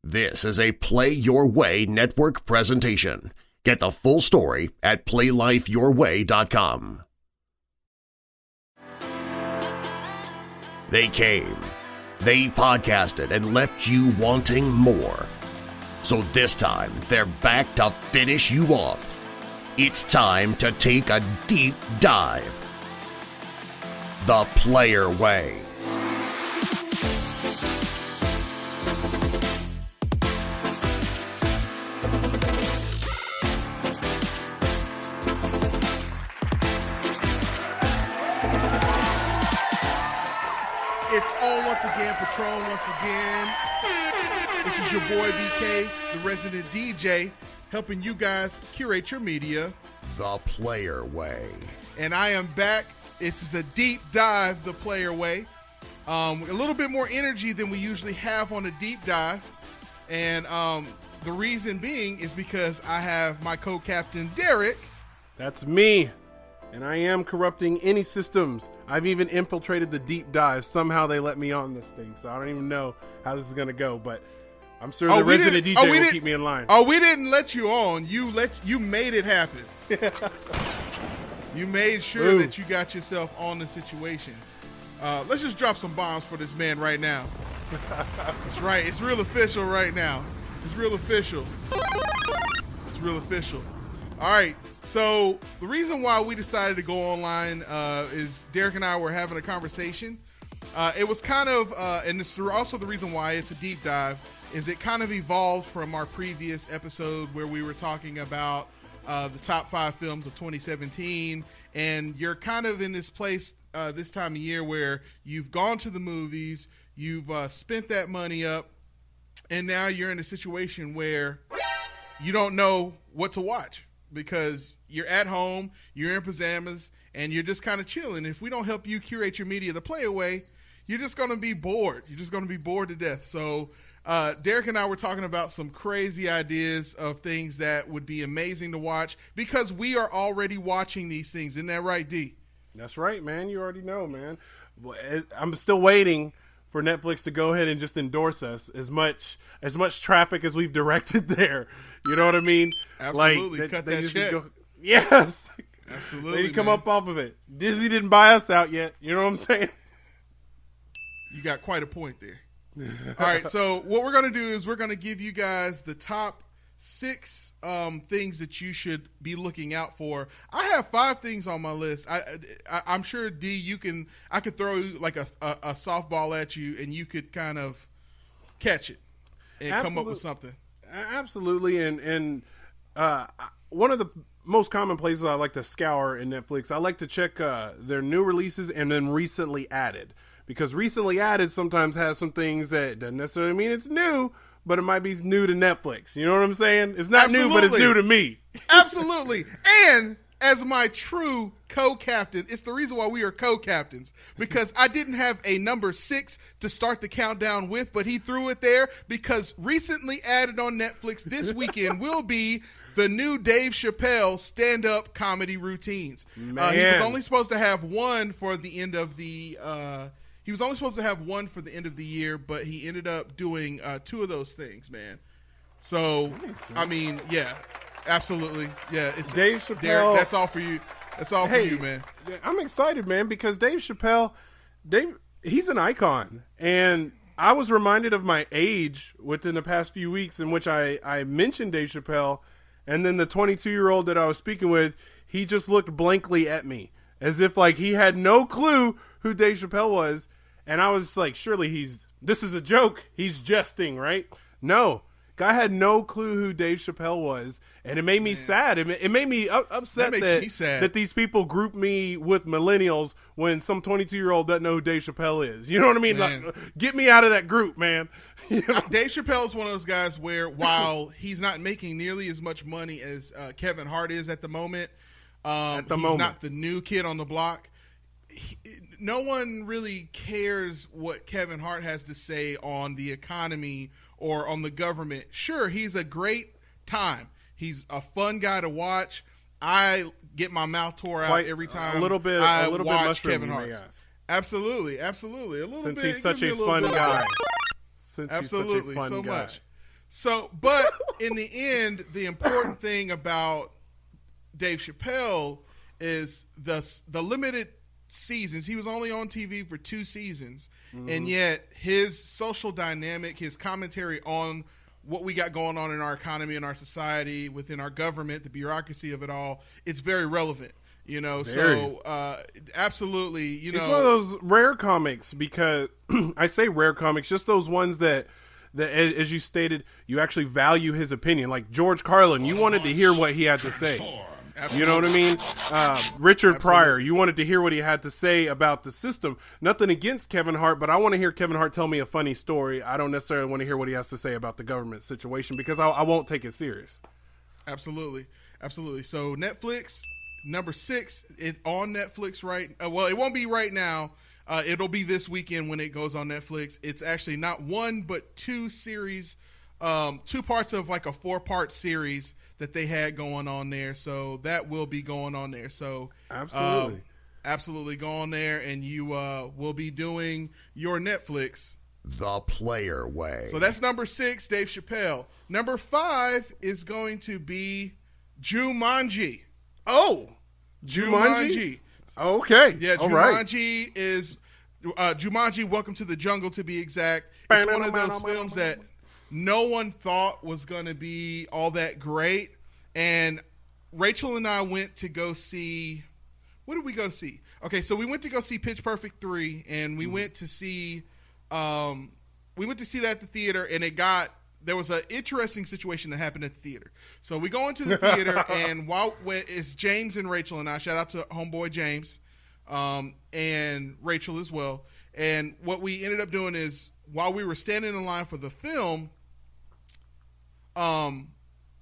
This is a Play Your Way network presentation. Get the full story at PlayLifeYourWay.com. They came, they podcasted, and left you wanting more. So this time, they're back to finish you off. It's time to take a deep dive. The Player Way. It's on once again, Patron once again. This is your boy BK, the resident DJ, helping you guys curate your media. The Player Way. And I am back. This is a deep dive, The Player Way. A little bit more energy than we usually have on a deep dive. And the reason being is because I have my co-captain, Derreck. That's me. And I am corrupting any systems. I've even infiltrated the deep dive. Somehow they let me on this thing, so I don't even know how this is going to go. But I'm sure the resident DJ will keep me in line. Oh, we didn't let you on. You made it happen. You made sure that you got yourself on the situation. Let's just drop some bombs for this man right now. That's right. It's real official right now. It's real official. It's real official. All right. So the reason why we decided to go online is Derreck and I were having a conversation. It was kind of, and this is also the reason why it's a deep dive, is it kind of evolved from our previous episode where we were talking about the top 5 films of 2017. And you're kind of in this place this time of year where you've gone to the movies, you've spent that money up, and now you're in a situation where you don't know what to watch. Because you're at home, you're in pajamas, and you're just kind of chilling. If we don't help you curate your media the Player Way, you're just going to be bored. You're just going to be bored to death. So Derreck and I were talking about some crazy ideas of things that would be amazing to watch because we are already watching these things. Isn't that right, D? That's right, man. You already know, man. I'm still waiting for Netflix to go ahead and just endorse us as much traffic as we've directed there. You know what I mean? Absolutely. Like, cut that check. Yes. Absolutely. They come up off of it. Disney didn't buy us out yet. You know what I'm saying? You got quite a point there. All right. So what we're going to do is we're going to give you guys the top 6 things that you should be looking out for. I have 5 things on my list. I'm sure, D, I could throw like a softball at you and you could kind of catch it and come up with something. Absolutely. And one of the most common places I like to scour in Netflix, I like to check their new releases and then recently added. Because recently added sometimes has some things that doesn't necessarily mean it's new, but it might be new to Netflix. You know what I'm saying? It's not new, but it's new to me. Absolutely. And as my true co-captain, it's the reason why we are co-captains, because I didn't have a number 6 to start the countdown with, but he threw it there because recently added on Netflix this weekend will be the new Dave Chappelle stand-up comedy routines. He was only supposed to have one for the end of the year, but he ended up doing 2 of those things, man. So, I mean, yeah, absolutely. Yeah, it's Dave Chappelle. Derreck, that's all for you. That's all for you, man. I'm excited, man, because Dave Chappelle, he's an icon. And I was reminded of my age within the past few weeks in which I mentioned Dave Chappelle, and then the 22-year-old that I was speaking with, he just looked blankly at me as if like he had no clue who Dave Chappelle was. And I was like, surely this is a joke. He's jesting, right? No. Guy had no clue who Dave Chappelle was, and it made me sad. It made me upset that these people group me with millennials when some 22-year-old doesn't know who Dave Chappelle is. You know what I mean? Like, get me out of that group, man. You know? Dave Chappelle is one of those guys where while he's not making nearly as much money as Kevin Hart is at the moment, he's not the new kid on the block. No one really cares what Kevin Hart has to say on the economy or on the government. Sure, he's a great time. He's a fun guy to watch. I get my mouth tore out every time. A little bit watch mushroom, Kevin Hart. Absolutely. A little Since bit. he's such a fun guy. Absolutely, so much. So, but in the end, the important thing about Dave Chappelle is the limited seasons. He was only on TV for 2 seasons, and yet his social dynamic, his commentary on what we got going on in our economy and our society, within our government, the bureaucracy of it all, it's very relevant. You know, so absolutely, you know. It's one of those rare comics because I say rare comics, just those ones that as you stated, you actually value his opinion. Like George Carlin, you wanted to hear what he had to say. Absolutely. You know what I mean? Richard Pryor, you wanted to hear what he had to say about the system. Nothing against Kevin Hart, but I want to hear Kevin Hart tell me a funny story. I don't necessarily want to hear what he has to say about the government situation because I won't take it serious. Absolutely. Absolutely. So Netflix, number 6, it's on Netflix well, it won't be right now. It'll be this weekend when it goes on Netflix. It's actually not 1, but 2 series, 2 parts of like a 4-part series that they had going on there. So that will be going on there. So absolutely go on there, and you will be doing your Netflix the player way. So that's number 6, Dave Chappelle. Number 5 is going to be Jumanji. Oh, Jumanji. Okay. Yeah, Jumanji is Jumanji Welcome to the Jungle, to be exact. It's one of those films that no one thought was going to be all that great. And Rachel and I went to go see, what did we go see? Okay, so we went to go see Pitch Perfect 3, and we went to see that at the theater, and there was an interesting situation that happened at the theater. So we go into the theater, and it's James and Rachel and I. Shout out to homeboy James, and Rachel as well. And what we ended up doing is, while we were standing in line for the film,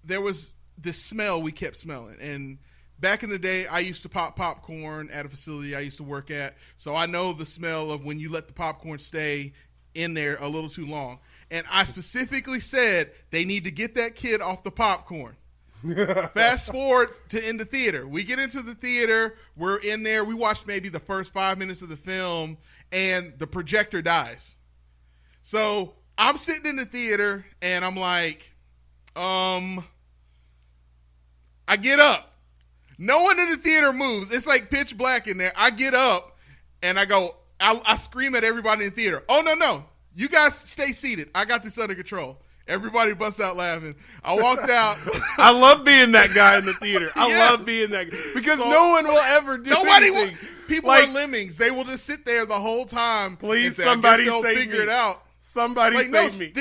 there was this smell we kept smelling. And back in the day, I used to pop popcorn at a facility I used to work at. So I know the smell of when you let the popcorn stay in there a little too long. And I specifically said they need to get that kid off the popcorn. Fast forward to in the theater. We get into the theater. We're in there. We watched maybe the first 5 minutes of the film, and the projector dies. So I'm sitting in the theater, and I'm like, I get up. No one in the theater moves. It's like pitch black in there. I get up, and I go, I scream at everybody in the theater. Oh, no. You guys stay seated. I got this under control. Everybody busts out laughing. I walked out. I love being that guy in the theater. I love being that guy. Because no one will ever do anything. People are lemmings. They will just sit there the whole time. Please, and say, somebody they'll save figure me. it out. Somebody save me.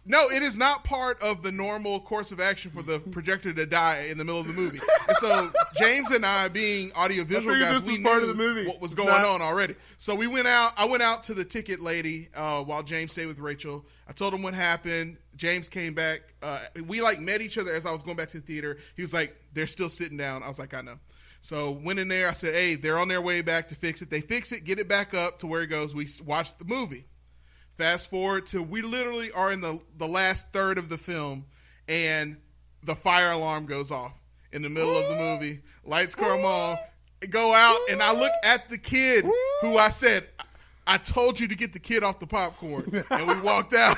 No, it is not part of the normal course of action for the projector to die in the middle of the movie. And so James and I, being audiovisual guys, we knew what was going on already. So we went out. I went out to the ticket lady while James stayed with Rachel. I told him what happened. James came back. We met each other as I was going back to the theater. He was like, they're still sitting down. I was like, I know. So went in there. I said, hey, they're on their way back to fix it. They fix it, get it back up to where it goes. We watched the movie. Fast forward to, we literally are in the last third of the film, and the fire alarm goes off in the middle of the movie. Lights come on, go out, and I look at the kid who I said, I told you to get the kid off the popcorn. And we walked out.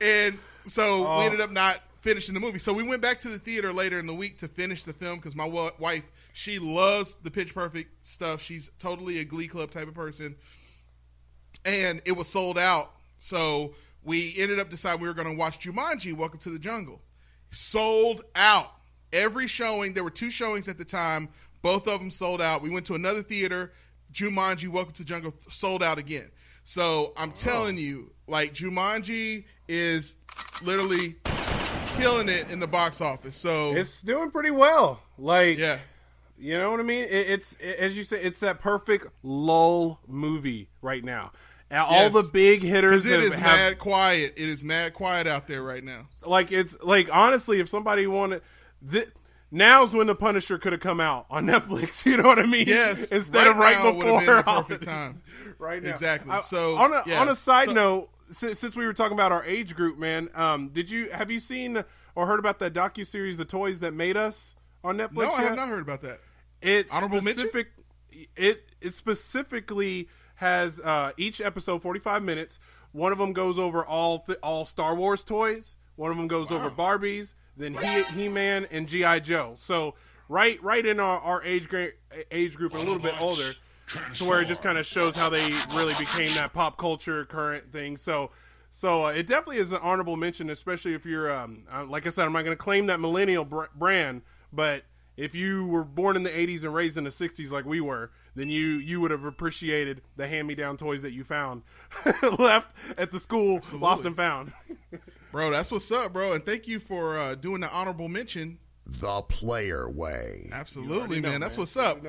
And so we ended up not finishing the movie. So we went back to the theater later in the week to finish the film because my wife, she loves the Pitch Perfect stuff. She's totally a Glee Club type of person. And it was sold out. So we ended up deciding we were going to watch Jumanji, Welcome to the Jungle. Sold out. Every showing, there were 2 showings at the time. Both of them sold out. We went to another theater. Jumanji, Welcome to the Jungle, sold out again. So I'm telling you, Jumanji is literally killing it in the box office. So it's doing pretty well. Yeah. You know what I mean? It's as you say, it's that perfect lull movie right now. All the big hitters. Because it is mad quiet. It is mad quiet out there right now. Honestly, if somebody wanted, now's when The Punisher could have come out on Netflix. You know what I mean? Yes. Instead of right before. Would have been the perfect time. Right now. Exactly. So on a side note, since we were talking about our age group, man, have you seen or heard about that docuseries, The Toys That Made Us, on Netflix? No, I have not heard about that. It specifically has each episode 45 minutes one of them goes over all Star Wars toys. One of them goes over Barbies. Then He-Man and G.I. Joe. So right in our age group and a little bit older, to where it just kind of shows how they really became that pop culture current thing. So it definitely is an honorable mention, especially if you're, like I said, I'm not going to claim that millennial brand, but if you were born in the 80s and raised in the 60s like we were, then you would have appreciated the hand-me-down toys that you found left at the school. Absolutely. Lost and found. Bro, that's what's up, bro. And thank you for doing the honorable mention. The player way. Absolutely, man. That's what's up.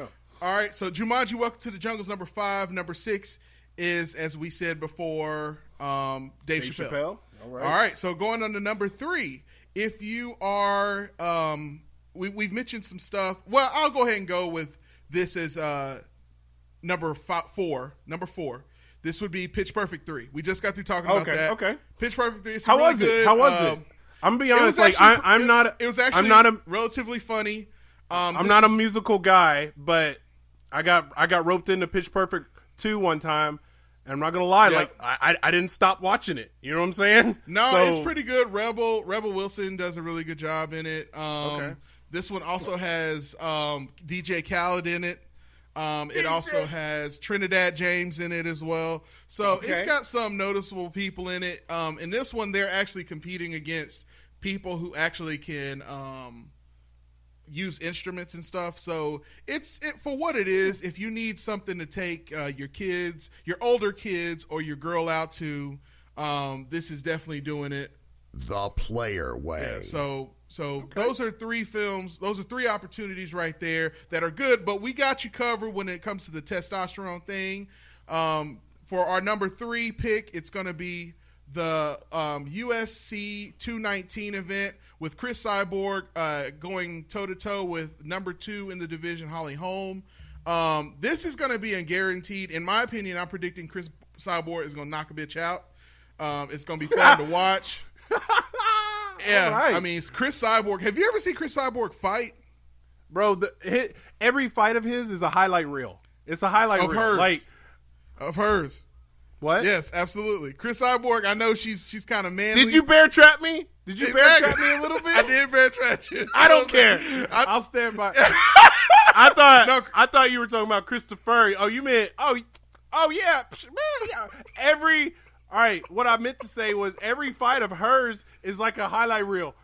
All right, so Jumanji, Welcome to the Jungle's number 5. Number 6 is, as we said before, Dave Chappelle. All right, so going on to number 3. If you are, we've mentioned some stuff. Well, I'll go ahead and go with this as number 4. Number 4. This would be Pitch Perfect 3. We just got through talking about that. Okay. Pitch Perfect 3. How was it? How was it? I'm gonna be honest. Like I'm not. It was actually. I'm not a, relatively funny. I'm not a musical guy, but I got roped into Pitch Perfect 2 one time, and I'm not gonna lie. Yep. Like I didn't stop watching it. You know what I'm saying? No, it's pretty good. Rebel Wilson does a really good job in it. Okay. This one also has DJ Khaled in it. It also has Trinidad James in it as well. So It's got some noticeable people in it. In this one, they're actually competing against people who actually can use instruments and stuff. So it's for what it is. If you need something to take your kids, your older kids, or your girl out to, this is definitely doing it. The player way. Yeah, So those are 3 films. Those are 3 opportunities right there that are good. But we got you covered when it comes to the testosterone thing. For our number 3 pick, it's going to be the USC 219 event with Chris Cyborg going toe-to-toe with number 2 in the division, Holly Holm. This is going to be a guaranteed. In my opinion, I'm predicting Chris Cyborg is going to knock a bitch out. It's going to be fun to watch. Yeah, right. I mean, it's Chris Cyborg. Have you ever seen Chris Cyborg fight? Bro, every fight of his is a highlight reel. It's a highlight reel. Of hers. What? Yes, absolutely. Chris Cyborg, I know she's kind of manly. Did you bear trap me? Did you bear trap me a little bit? I did bear trap you. I don't care. I'll stand by. I thought you were talking about Christopher. Oh, you meant oh yeah. Man, all right, what I meant to say was every fight of hers is like a highlight reel.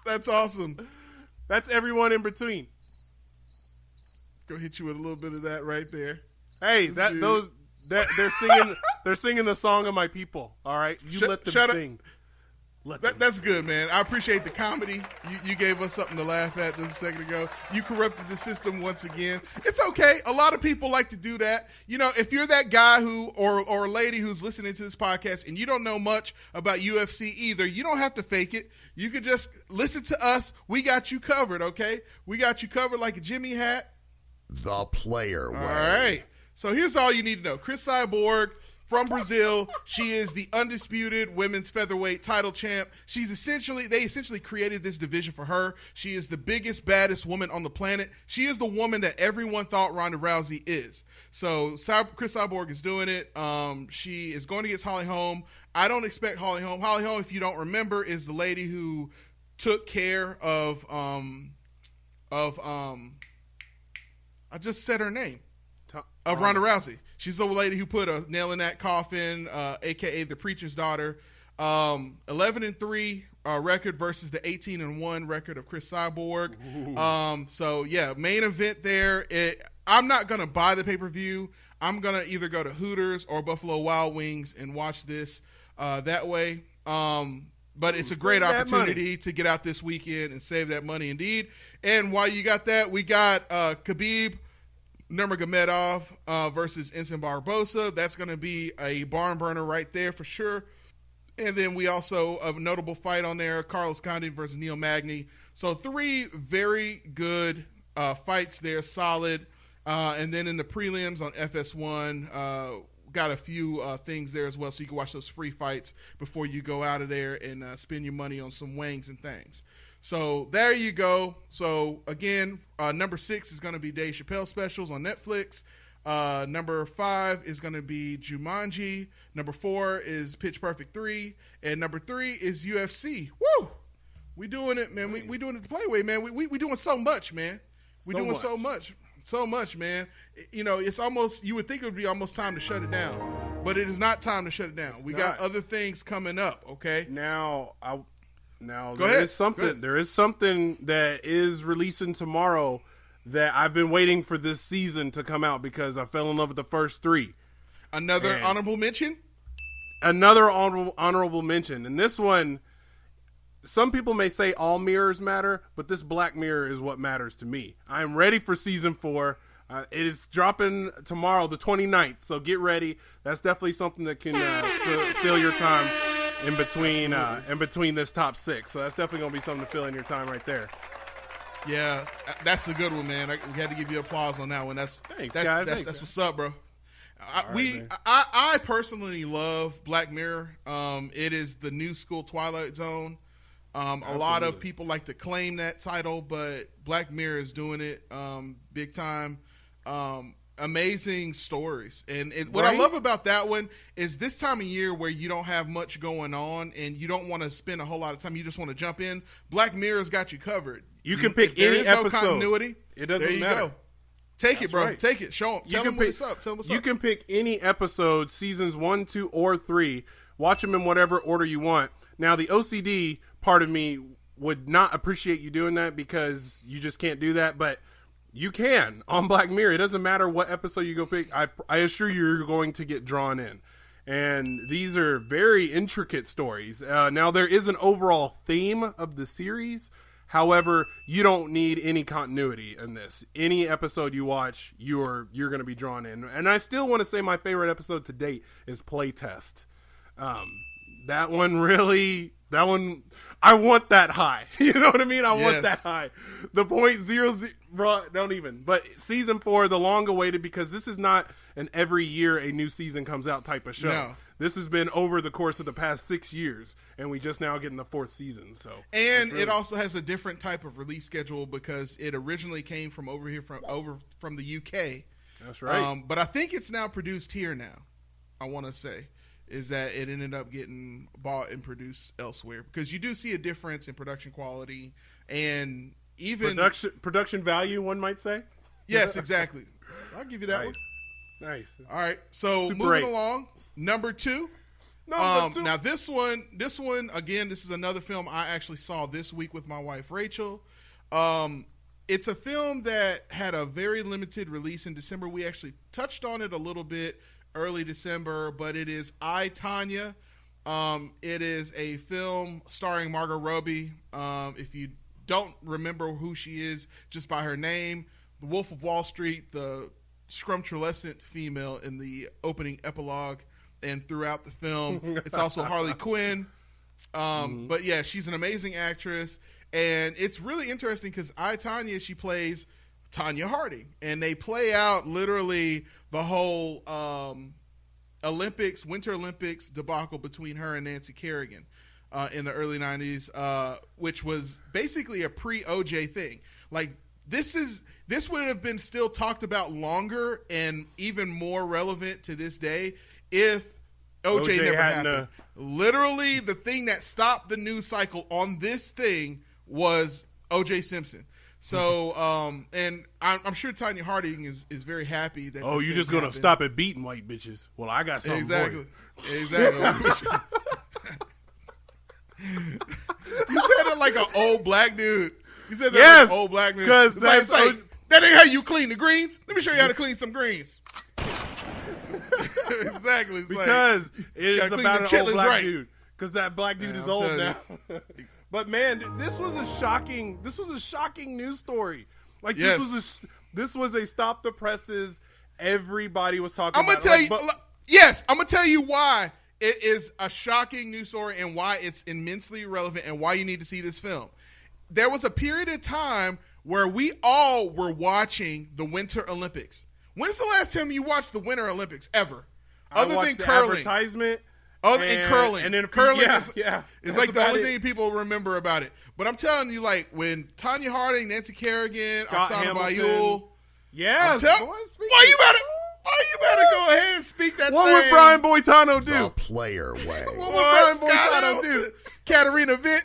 That's awesome. That's everyone in between. Go hit you with a little bit of that right there. Hey, they're singing the song of my people. All right, let them sing. That's good, man. I appreciate the comedy. You gave us something to laugh at just a second ago. You corrupted the system once again. It's okay. A lot of people like to do that. You know, if you're that guy or lady who's listening to this podcast and you don't know much about UFC either, you don't have to fake it. You could just listen to us. We got you covered, okay? We got you covered like a Jimmy hat. The player way. All right. So here's all you need to know. Chris Cyborg from Brazil. She is the undisputed women's featherweight title champ. They essentially created this division for her. She is the biggest, baddest woman on the planet. She is the woman that everyone thought Ronda Rousey is. So Chris Cyborg is doing it. She is going against Holly Holm. I don't expect Holly Holm. Holly Holm, if you don't remember, is the lady who took care of I just said her name. Of Ronda Rousey. She's the lady who put a nail in that coffin, a.k.a. the preacher's daughter. 11-3 record versus the 18-1 record of Chris Cyborg. So, yeah, main event there. I'm not going to buy the pay-per-view. I'm going to either go to Hooters or Buffalo Wild Wings and watch this that way. But it's a great opportunity to get out this weekend and save that money indeed. And while you got that, we got Khabib Nurmagomedov versus Enson Barbosa. That's going to be a barn burner right there for sure. And then we also a notable fight on there, Carlos Condit versus Neil Magny. So 3 very good fights there, solid. And then in the prelims on FS1, got a few things there as well, so you can watch those free fights before you go out of there and spend your money on some wangs and things. So there you go. So again, number 6 is going to be Dave Chappelle specials on Netflix. Number 5 is going to be Jumanji. Number 4 is Pitch Perfect 3. And number 3 is UFC. Woo! We doing it, man. We doing it the playway, man. We doing so much, man. We doing so much. So much, man. You know, it's almost, you would think it would be almost time to shut it down. But it is not time to shut it down. We got other things coming up, okay? Now there is something that is releasing tomorrow that I've been waiting for this season to come out because I fell in love with the first 3. Another honorable mention? Another honorable mention. And this one, some people may say all mirrors matter, but this Black Mirror is what matters to me. I am ready for season 4. It is dropping tomorrow, the 29th, so get ready. That's definitely something that can fill your time in between this top 6. So that's definitely going to be something to fill in your time right there. Yeah, that's a good one, man. We had to give you applause on that one. Thanks, guys. That's what's up, bro. I personally love Black Mirror. It is the new school Twilight Zone. A lot of people like to claim that title, but Black Mirror is doing it big time. Amazing stories. And what I love about that one is this time of year where you don't have much going on and you don't want to spend a whole lot of time. You just want to jump in. Black Mirror's got you covered. You can pick any episode. There is no continuity. It doesn't matter. There you go. Take it, bro. Right. Take it. Show them. Tell them what's up. You can pick any episode, seasons 1, 2, or 3. Watch them in whatever order you want. Now, the OCD part of me would not appreciate you doing that because you just can't do that, but you can on Black Mirror. It doesn't matter what episode you go pick. I assure you, you're going to get drawn in. And these are very intricate stories. Now, there is an overall theme of the series. However, you don't need any continuity in this. Any episode you watch, you're going to be drawn in. And I still want to say my favorite episode to date is Playtest. That one, I want that high. You know what I mean? I want that high. The 0.00, bro, don't even. But season 4, the long awaited, because this is not an every year a new season comes out type of show. No. This has been over the course of the past 6 years, and we just now getting the 4th season. So, and it also has a different type of release schedule because it originally came from over from the UK. That's right. But I think it's now produced here now. I want to say is that it ended up getting bought and produced elsewhere because you do see a difference in production quality and even production value, one might say. Yes, exactly. I'll give you that one. Nice. All right. So moving along, number 2. Now this one again. This is another film I actually saw this week with my wife Rachel. It's a film that had a very limited release in December. We actually touched on it a little bit early December, but it is I, Tonya. It is a film starring Margot Robbie. If you don't remember who she is just by her name, the Wolf of Wall Street, the scrumptious female in the opening epilogue and throughout the film. It's also Harley Quinn. But yeah, she's an amazing actress. And it's really interesting because I, Tonya, she plays Tonya Harding. And they play out literally the whole Winter Olympics debacle between her and Nancy Kerrigan in the early 90s, which was basically a pre-OJ thing. Like, this would have been still talked about longer and even more relevant to this day if OJ never happened. Literally, the thing that stopped the news cycle on this thing was OJ Simpson. So, and I'm sure Tonya Harding is very happy that. Oh, you're just gonna stop at beating white bitches? Well, I got something for you. Exactly. You said it like an old black dude. You said that like an old black man. Because that ain't how you clean the greens. Let me show you how to clean some greens. Exactly. It's because it is about an old black dude. Because that black dude is old now. But man, this was a shocking news story. Like this was a stop the presses. Everybody was talking about it. I'm gonna tell you why it is a shocking news story and why it's immensely relevant and why you need to see this film. There was a period of time where we all were watching the Winter Olympics. When's the last time you watched the Winter Olympics ever? Other than curling. Advertisement. And curling. And then curling is like the only thing people remember about it. But I'm telling you, like, when Tonya Harding, Nancy Kerrigan, Oksana Bayul. Yes. Why you about it? you better go ahead and speak that What thing. would Brian Boitano do? The player way. What would Brian Boy, Boitano do? Katarina Vitt.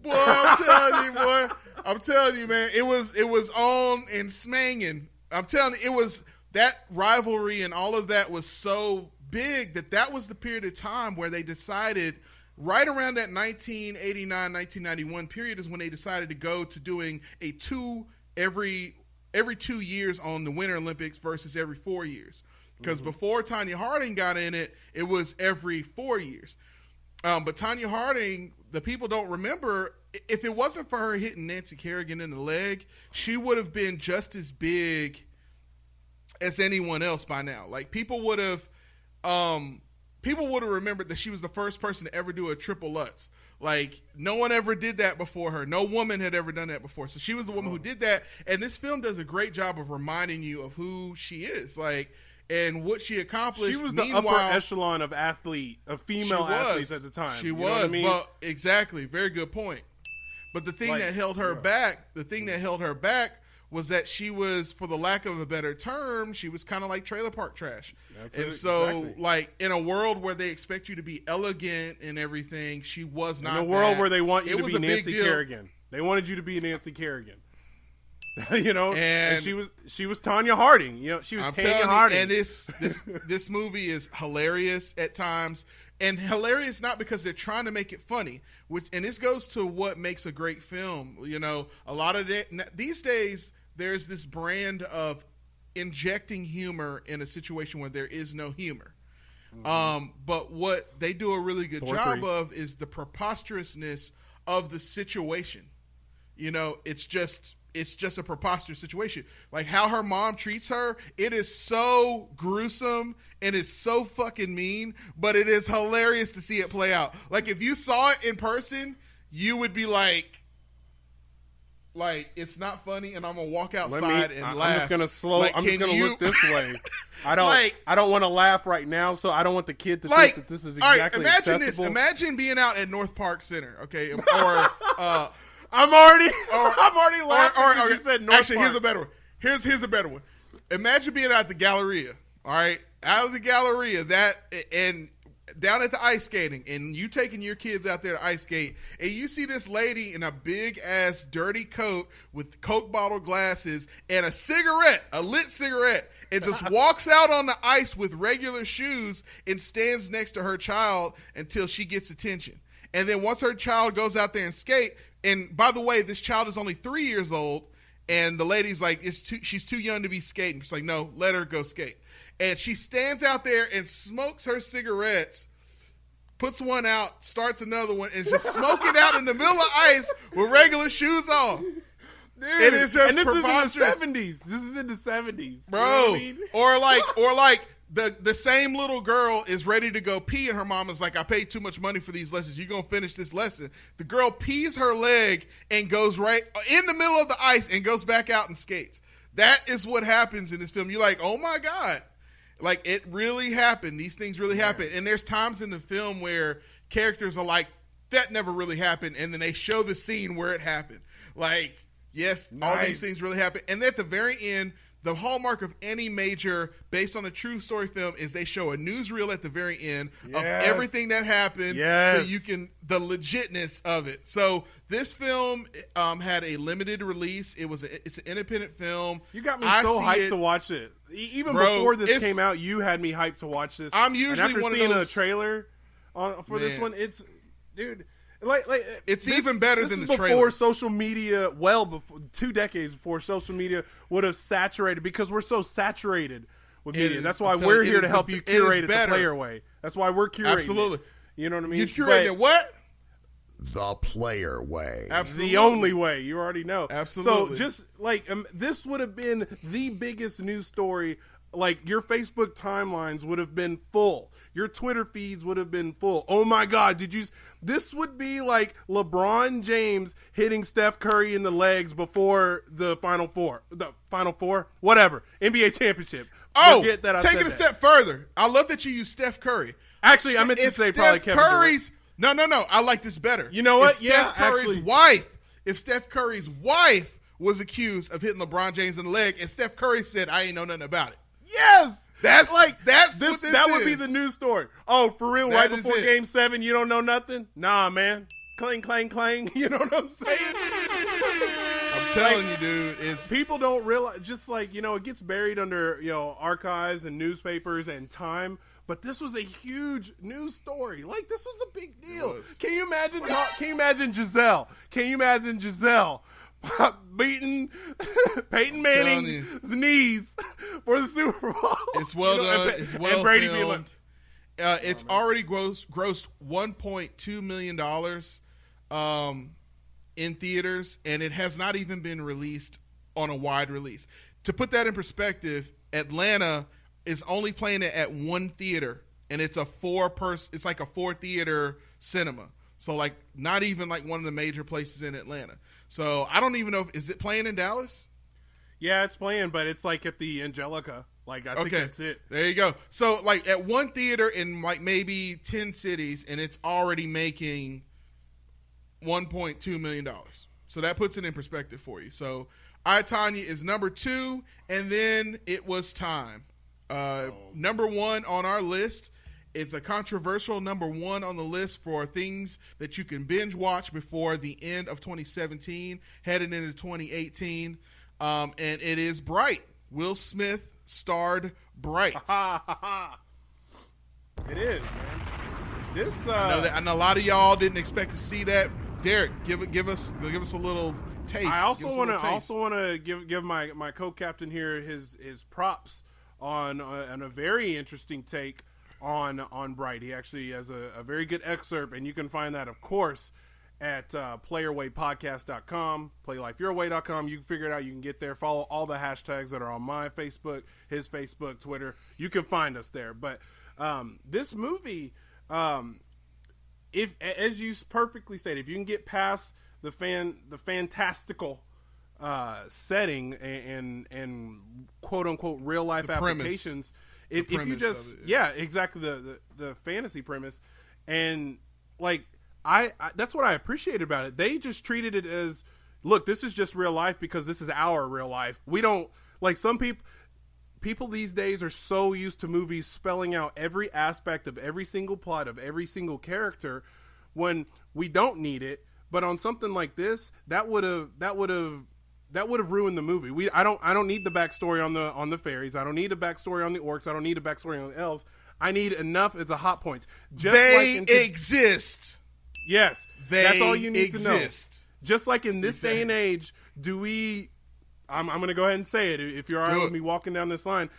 Boy, I'm telling you, boy. I'm telling you, man. It was on and smanging. I'm telling you, it was that rivalry and all of that was so big that was the period of time where they decided right around that 1989, 1991 period is when they decided to go to doing a every 2 years on the Winter Olympics versus every 4 years. Because before Tonya Harding got in it, it was every 4 years. But Tonya Harding, the people don't remember, if it wasn't for her hitting Nancy Kerrigan in the leg, she would have been just as big as anyone else by now. Like people would have remembered that she was the first person to ever do a triple Lutz. Like no one ever did that before her. No woman had ever done that before. So she was the woman who did that. And this film does a great job of reminding you of who she is. Like, and what she accomplished. She was the upper echelon of female athletes at the time. She was, but exactly, very good point. But the thing that held her back, was that she was, for the lack of a better term, she was kind of like trailer park trash. Like in a world where they expect you to be elegant and everything, she was not. In a world where they want you to be Nancy Kerrigan, they wanted you to be Nancy Kerrigan. And she was Tonya Harding. She was Tonya Harding. And this movie is hilarious at times, and hilarious not because they're trying to make it funny, and this goes to what makes a great film. A lot of these days there's this brand of injecting humor in a situation where there is no humor. But what they do a really good job of is the preposterousness of the situation. It's just a preposterous situation. Like how her mom treats her, it is so gruesome and it's so fucking mean, but it is hilarious to see it play out. Like if you saw it in person, you would be like it's not funny, and I'm gonna walk outside and laugh. I'm just gonna I'm just gonna look this way. I don't want to laugh right now, so I don't want the kid to think that this is exactly imagine acceptable. this. Imagine being out at North Park Center, okay, or I'm already laughing because you said North Actually, Park. here's a better one. Here's a better one. Imagine being out at the Galleria, all right? Out of the Galleria, and down at the ice skating, and you taking your kids out there to ice skate, and you see this lady in a big-ass dirty coat with Coke bottle glasses and a lit cigarette, and just walks out on the ice with regular shoes and stands next to her child until she gets attention. And then once her child goes out there and skate, and by the way, this child is only 3 years old, and the lady's like, she's too young to be skating. She's like, no, let her go skate. And she stands out there and smokes her cigarettes, puts one out, starts another one, and just smoking out in the middle of ice with regular shoes on. Dude, it is just and this preposterous. is in the 70s. This is in the 70s. Bro. You know what I mean? Or like the same little girl is ready to go pee, and her mama's like, I paid too much money for these lessons. You're going to finish this lesson. The girl pees her leg and goes right in the middle of the ice and goes back out and skates. That is what happens in this film. You're like, oh my God. Like, it really happened. These things really happen. And there's times in the film where characters are like, that never really happened. And then they show the scene where it happened. Like, yes, all these things really happened. And at the very end, the hallmark of any major based on a true story film is they show a newsreel at the very end of everything that happened, so you can the legitness of it. So this film had a limited release. It's an independent film. You got me so hyped to watch it. Even before this came out, you had me hyped to watch this. I'm usually and after one seeing of those, a trailer for this one, it's dude. Like it's even better than the trailer. Before social media, well before 2 decades before social media would have saturated, because we're so saturated with media. That's why we're here to help you curate it the player way. That's why we're curating. Absolutely. You know what I mean? You curated what? The player way. Absolutely. The only way. You already know. Absolutely. So just like this would have been the biggest news story. Like your Facebook timelines would have been full. Your Twitter feeds would have been full. Oh my God, this would be like LeBron James hitting Steph Curry in the legs before the Final Four, whatever, NBA championship. Oh, Forget that I take said it a that. step further. I love that you use Steph Curry. Actually, I meant to say probably Kevin Durant. No. I like this better. You know what? If Steph Curry's wife was accused of hitting LeBron James in the leg, and Steph Curry said, I ain't know nothing about it. Yes. That's like that's this. what this That is. would be the news story. Oh, for real? That Right is before it. Game 7, you don't know nothing? Nah, man. Clang, clang, clang. You know what I'm saying? I'm telling you, dude. It's People don't realize, just like, it gets buried under, archives and newspapers and time. But this was a huge news story. Like, this was the big deal. Can you imagine Giselle? Can you imagine Giselle beating Peyton Manning's knees for the Super Bowl? It's well done. It's well and Brady filmed. being like, It's already grossed $1.2 million in theaters, and it has not even been released on a wide release. To put that in perspective, Atlanta is only playing it at one theater, and it's it's like a 4-theater cinema. So like not even like one of the major places in Atlanta. So I don't even know is it playing in Dallas? Yeah, it's playing, but it's like at the Angelica. Like I think that's it. There you go. So like at one theater in like maybe 10 cities, and it's already making $1.2 million. So that puts it in perspective for you. So I, Tonya is number 2, and then It Was Time. Number 1 on our list. It's a controversial number 1 on the list for things that you can binge watch before the end of 2017, heading into 2018. And it is Bright. Will Smith starred Bright. It is, man. This I know a lot of y'all didn't expect to see that. Derek, give us a little taste. I also want to give my co-captain here his props on a very interesting take on Bright. He actually has a very good excerpt, and you can find that, of course, at playerwaypodcast.com, playlifeyourway.com. You can figure it out. You can get there. Follow all the hashtags that are on my Facebook, his Facebook, Twitter. You can find us there. But this movie, if, as you perfectly stated, if you can get past the fantastical setting and quote unquote real life applications, if you just exactly the fantasy premise, and like I that's what I appreciated about it. They just treated it as, look, this is just real life because this is our real life. We don't like some people these days are so used to movies spelling out every aspect of every single plot of every single character when we don't need it. But on something like this, that would have ruined the movie. I don't need the backstory on the fairies. I don't need a backstory on the orcs. I don't need a backstory on the elves. I need enough as a hot points. They exist. Yes, that's all you need exist. to know. Just like in this day and age, I'm going to go ahead and say it. If you're all right with me walking down this line,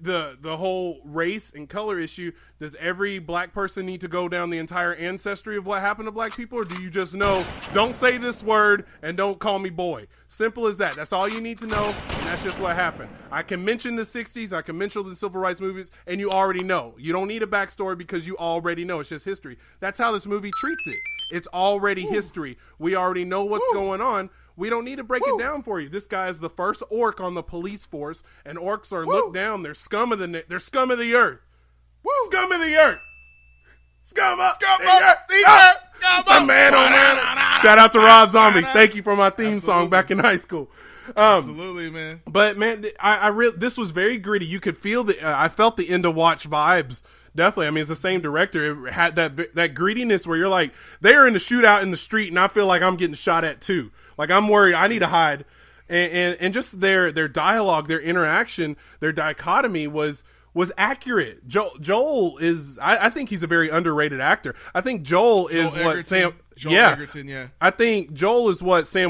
the whole race and color issue, does every black person need to go down the entire ancestry of what happened to black people, or do you just know, don't say this word and don't call me boy? Simple as that. That's all you need to know, and that's just what happened. I can mention the 60s, I can mention the civil rights movies, and you already know. You don't need a backstory because you already know. It's just history. That's how this movie treats it. It's already history. We already know what's going on. We don't need to break it down for you. This guy is the first orc on the police force, and orcs are looked down. They're scum of the earth. Scum of the earth. Scum of the earth. Man, oh man. Shout out to Rob Zombie. Thank you for my theme song back in high school. Absolutely, man. But man, this was very gritty. You could feel I felt the end of watch vibes. Definitely. I mean, it's the same director. It had that grittiness where you're like, they're in the shootout in the street, and I feel like I'm getting shot at too. Like, I'm worried. I need to hide. And just their dialogue, their interaction, their dichotomy was accurate. Joel is, I think he's a very underrated actor. I think Joel Egerton, I think Joel is what they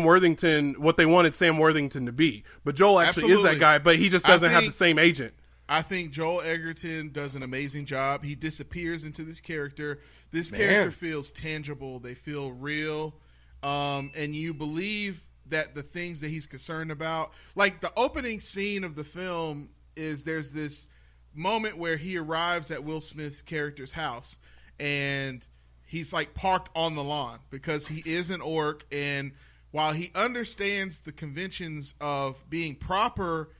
wanted Sam Worthington to be. But Joel actually is that guy, but he just doesn't have the same agent. I think Joel Egerton does an amazing job. He disappears into this character. This character feels tangible. They feel real. And you believe that the things that he's concerned about, like the opening scene of the film is there's this moment where he arrives at Will Smith's character's house, and he's like parked on the lawn because he is an orc. And while he understands the conventions of being proper,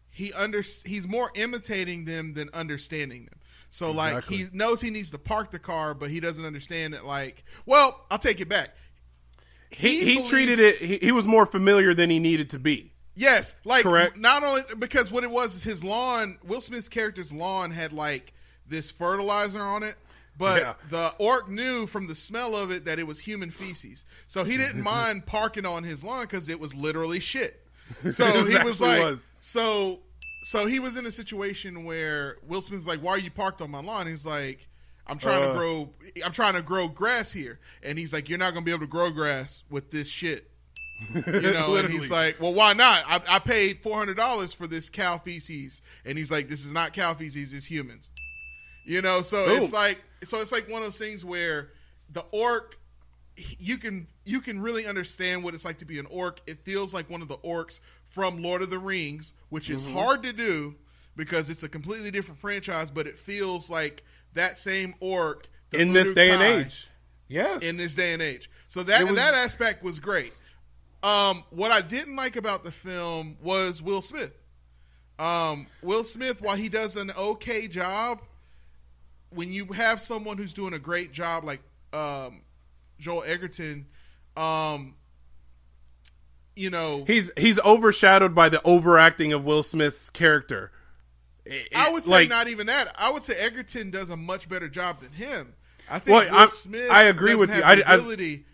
he's more imitating them than understanding them. So like he knows he needs to park the car, but he doesn't understand it. Like, well, I'll take it back. He treated it. He was more familiar than he needed to be. Yes, like correct. Not only because what it was is his lawn. Will Smith's character's lawn had like this fertilizer on it, but the orc knew from the smell of it that it was human feces, so he didn't mind parking on his lawn because it was literally shit. So he was like, so he was in a situation where Will Smith's like, "Why are you parked on my lawn?" He's like, I'm trying to grow grass here. And he's like, you're not going to be able to grow grass with this shit. And he's like, well, why not? I paid $400 for this cow feces. And he's like, this is not cow feces, it's humans. So it's like one of those things where the orc, you can really understand what it's like to be an orc. It feels like one of the orcs from Lord of the Rings, which is hard to do because it's a completely different franchise, but it feels like that same orc in this day and age. Yes. In this day and age. So that aspect was great. What I didn't like about the film was Will Smith. Will Smith, while he does an okay job, when you have someone who's doing a great job like Joel Edgerton, he's overshadowed by the overacting of Will Smith's character. I would say not even that. I would say Edgerton does a much better job than him. I think Will Smith. I agree with you. Ability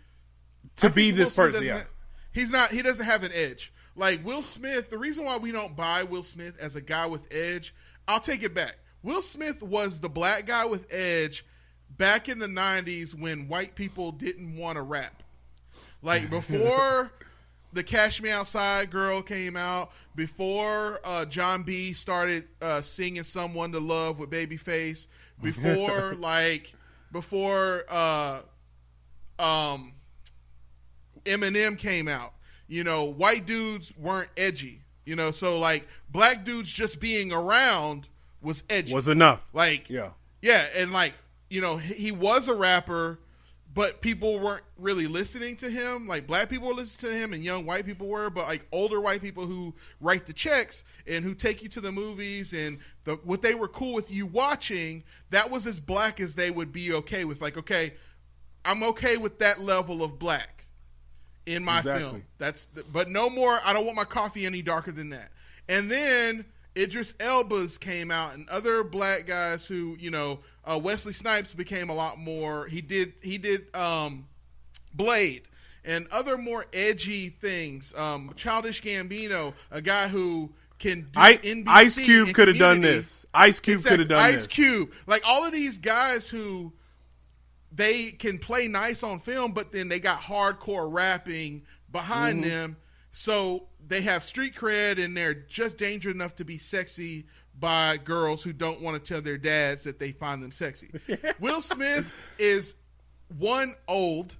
to be this person. He doesn't have an edge. Like Will Smith. The reason why we don't buy Will Smith as a guy with edge, I'll take it back. Will Smith was the black guy with edge back in the 90s when white people didn't want to rap. Like before. The Cash Me Outside girl came out, before John B started singing Someone to Love with Babyface, before Eminem came out. White dudes weren't edgy. So like black dudes just being around was edgy. Was enough. Like and like, he was a rapper, but people weren't really listening to him. Like black people were listening to him and young white people were, but like older white people who write the checks and who take you to the movies and what they were cool with you watching, that was as black as they would be okay with. Like, okay, I'm okay with that level of black in my film. But no more, I don't want my coffee any darker than that. And then Idris Elba's came out and other black guys who, Wesley Snipes became a lot more. He did Blade and other more edgy things. Childish Gambino, a guy who can do NBC. Ice Cube could have done this. Ice Cube could have done this. Ice Cube. Like all of these guys who they can play nice on film, but then they got hardcore rapping behind them. So they have street cred and they're just dangerous enough to be sexy by girls who don't want to tell their dads that they find them sexy. Will Smith is old.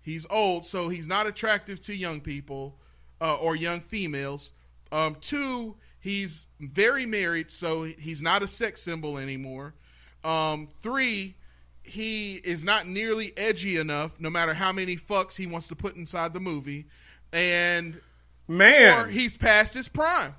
He's old, so he's not attractive to young people or young females. 2, he's very married, so he's not a sex symbol anymore. 3, he is not nearly edgy enough, no matter how many fucks he wants to put inside the movie. And 4, he's past his prime.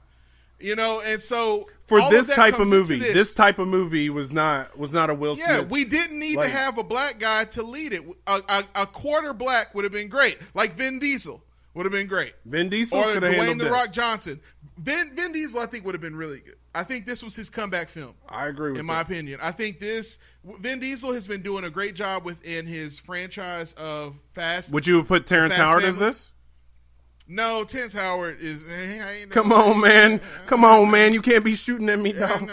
And so for this type of movie, this type of movie was not a Will Smith. Yeah, we didn't need to have a black guy to lead it. A quarter black would have been great. Like Vin Diesel would have been great. Vin Diesel could have handled Dwayne The Rock Johnson. Vin Diesel, I think, would have been really good. I think this was his comeback film. I agree with that. In my opinion. I think Vin Diesel has been doing a great job within his franchise of Fast. Would you put Terrence Howard as this? No, Terrence Howard is. Come on, man! You can't be shooting at me, dog.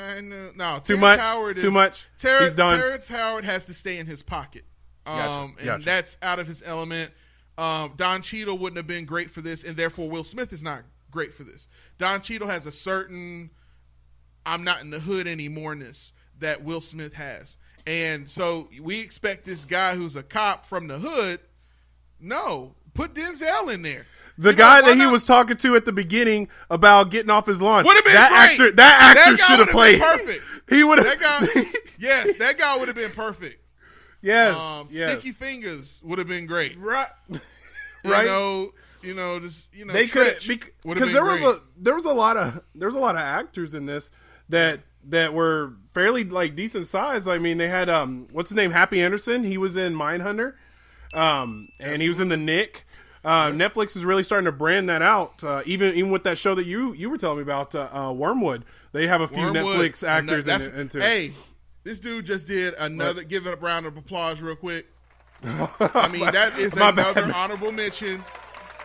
No, too much. Too much. He's done. Terrence Howard has to stay in his pocket, gotcha. That's out of his element. Don Cheadle wouldn't have been great for this, and therefore Will Smith is not great for this. Don Cheadle has a certain "I'm not in the hood anymore"ness that Will Smith has, and so we expect this guy who's a cop from the hood. No, put Denzel in there. The guy that he was talking to at the beginning about getting off his lawn. Would have been great. That actor should have played. Perfect. He would have. Yes, that guy would have been perfect. Yes. Sticky Fingers would have been great. Right. They could because there was a lot of actors in this that were fairly like decent size. I mean, they had what's his name, Happy Anderson. He was in Mindhunter, and he was in The Nick. Netflix is really starting to brand that out. Even with that show that you were telling me about, Wormwood, they have a few Netflix actors into it. Hey, this dude just did another. Give it a round of applause real quick. I mean, that is another honorable mention.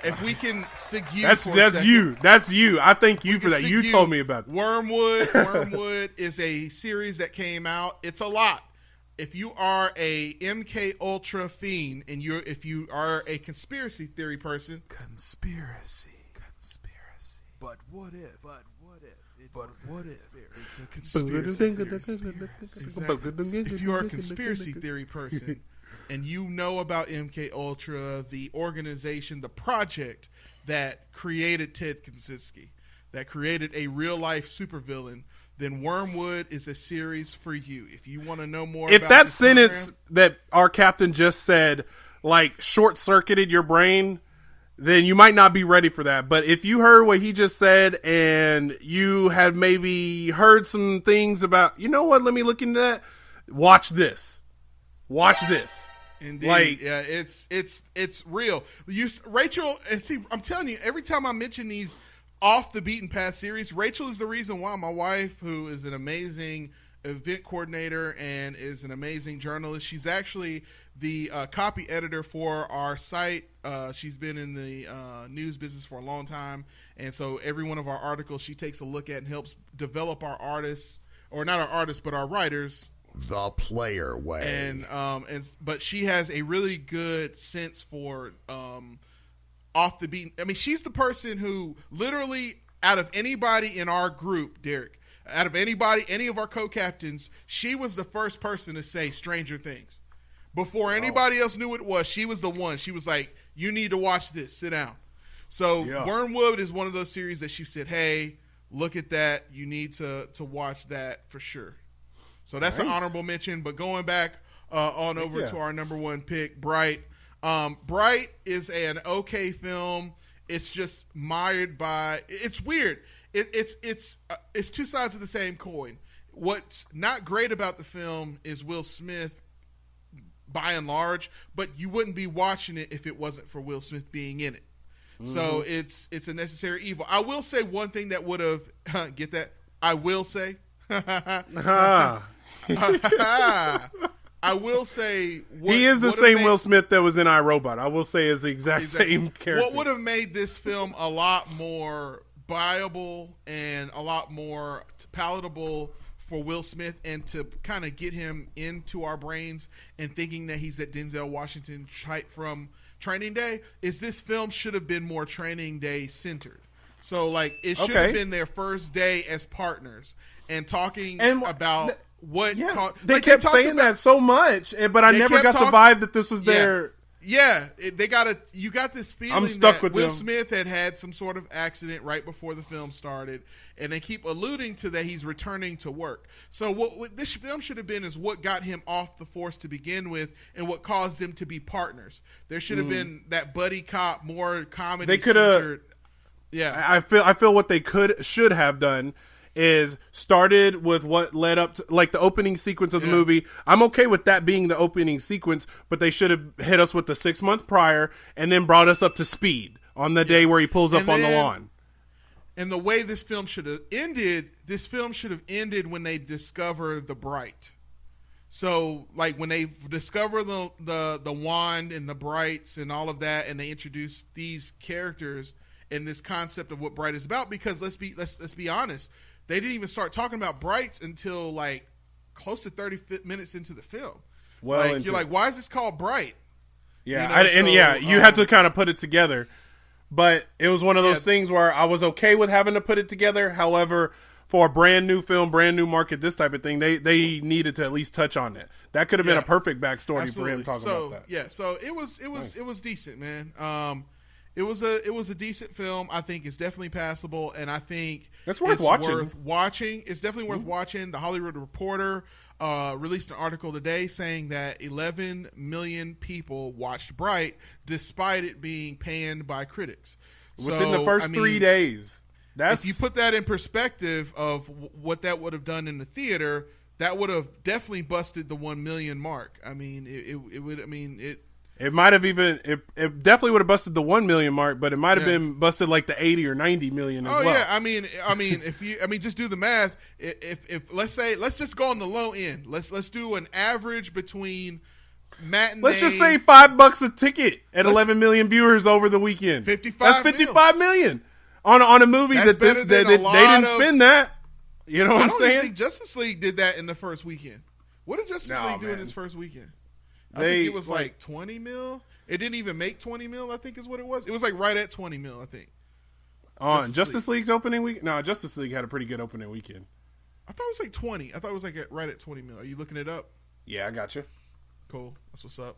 If we can sig you that's you. I thank you for that. You told me about it. Wormwood is a series that came out. It's a lot. If you are a MK Ultra fiend and if you are a conspiracy theory person, conspiracy. But what if? It's a conspiracy theory. Exactly. If you are a conspiracy theory person and you know about MK Ultra, the organization, the project that created Ted Kaczynski, that created a real life supervillain, then Wormwood is a series for you. If you want to know more if about that sentence that our captain just said like short-circuited your brain, then you might not be ready for that. But if you heard what he just said and you had maybe heard some things about, you know what, let me look into that. Watch this. Indeed. Like, yeah, it's real. Rachel, and see, I'm telling you, every time I mention these off the beaten path series, Rachel is the reason why. My wife, who is an amazing event coordinator and is an amazing journalist, she's actually the copy editor for our site. She's been in the news business for a long time, and so every one of our articles she takes a look at and helps develop our artists, or not our artists, but our writers. The player way. But she has a really good sense for off the beaten. I mean, she's the person who literally, out of anybody in our group, Derek, out of anybody, any of our co-captains, she was the first person to say Stranger Things. Before anybody else knew what it was, she was the one. She was like, you need to watch this. Sit down. So Wormwood is one of those series that she said, hey, look at that. You need to watch that for sure. So that's an honorable mention. But going back on over to our number one pick, Bright. Bright is an okay film. It's just mired by. It's weird. It's two sides of the same coin. What's not great about the film is Will Smith, by and large, but you wouldn't be watching it if it wasn't for Will Smith being in it. Mm-hmm. So it's a necessary evil. I will say one thing that would have get that. I will say. I will say he is the same Will Smith that was in iRobot. I will say is the exact same character. What would have made this film a lot more viable and a lot more palatable for Will Smith, and to kind of get him into our brains and thinking that he's that Denzel Washington type from Training Day, is this film should have been more Training Day centered. So like it should have been their first day as partners and talking about what they kept saying that so much, but I never got the vibe that this was their. Yeah, you got this feeling I'm stuck that with Will them. Smith had some sort of accident right before the film started, and they keep alluding to that he's returning to work. So what this film should have been is what got him off the force to begin with, and what caused them to be partners. There should have been that buddy cop, more comedy. They could have. Yeah, I feel what they should have done is started with what led up to like the opening sequence of the movie. I'm okay with that being the opening sequence, but they should have hit us with the 6 months prior and then brought us up to speed on the day where he pulls up on the lawn. And the way this film should have ended when they discover the Bright. So like when they discover the wand and the Brights and all of that, and they introduce these characters and this concept of what Bright is about, because let's be honest, they didn't even start talking about Brights until like close to 30 minutes into the film. Well, you're like, why is this called Bright? Yeah, you had to kind of put it together. But it was one of those things where I was okay with having to put it together. However, for a brand new film, brand new market, this type of thing, they needed to at least touch on it. That could have been a perfect backstory for him talking about that. Yeah, so it was decent, man. It was a decent film. I think it's definitely passable, and I think it's worth watching. It's definitely worth watching. The Hollywood Reporter released an article today saying that 11 million people watched Bright, despite it being panned by critics. Within the first 3 days. If you put that in perspective of what that would have done in the theater, that would have definitely busted the 1 million mark. I mean, it would. I mean, it. It might have even it definitely would have busted the 1 million mark, but it might have been busted like the 80 or 90 million as well. Yeah, I mean, if you just do the math. If let's just go on the low end. Let's do an average between matinee. Let's just say $5 a ticket at 11 million viewers over the weekend. 55. That's 55 million on a movie that they didn't spend that. You know what I'm saying? I don't think Justice League did that in the first weekend. What did Justice League do in its first weekend? I think it was like 20 mil. It didn't even make 20 mil, I think is what it was. It was like right at 20 mil, I think. On Justice League's opening week? No, Justice League had a pretty good opening weekend. I thought it was like 20. I thought it was like right at 20 mil. Are you looking it up? Yeah, I got you. Cool. That's what's up.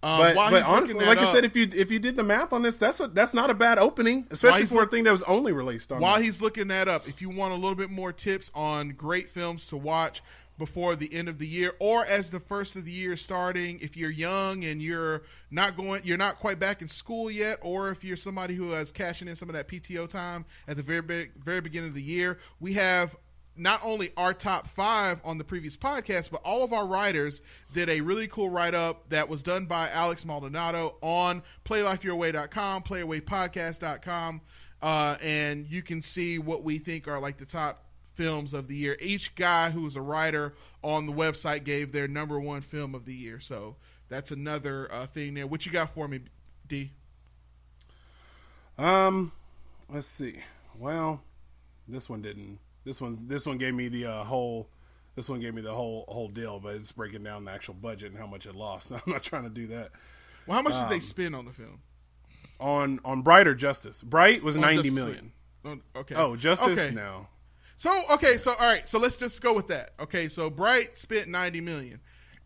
But honestly, like I said, if you did the math on this, that's not a bad opening, especially for a thing that was only released on. While he's looking that up, if you want a little bit more tips on great films to watch before the end of the year, or as the first of the year starting, if you're young and you're not quite back in school yet, or if you're somebody who is cashing in some of that PTO time at the very beginning of the year, we have not only our top 5 on the previous podcast, but all of our writers did a really cool write-up that was done by Alex Maldonado on playlifeyourway.com, playawaypodcast.com, and you can see what we think are like the top films of the year. Each guy who's a writer on the website gave their number 1 film of the year. So that's another thing there. What you got for me, D? Let's see. Well, this one didn't. This one gave me the whole. This one gave me the whole deal, but it's breaking down the actual budget and how much it lost. I'm not trying to do that. Well, how much did they spend on the film? On Bright or Justice? Bright was 90 million. Okay. Oh, Justice no. So all right. So let's just go with that. Okay, so Bright spent 90 million.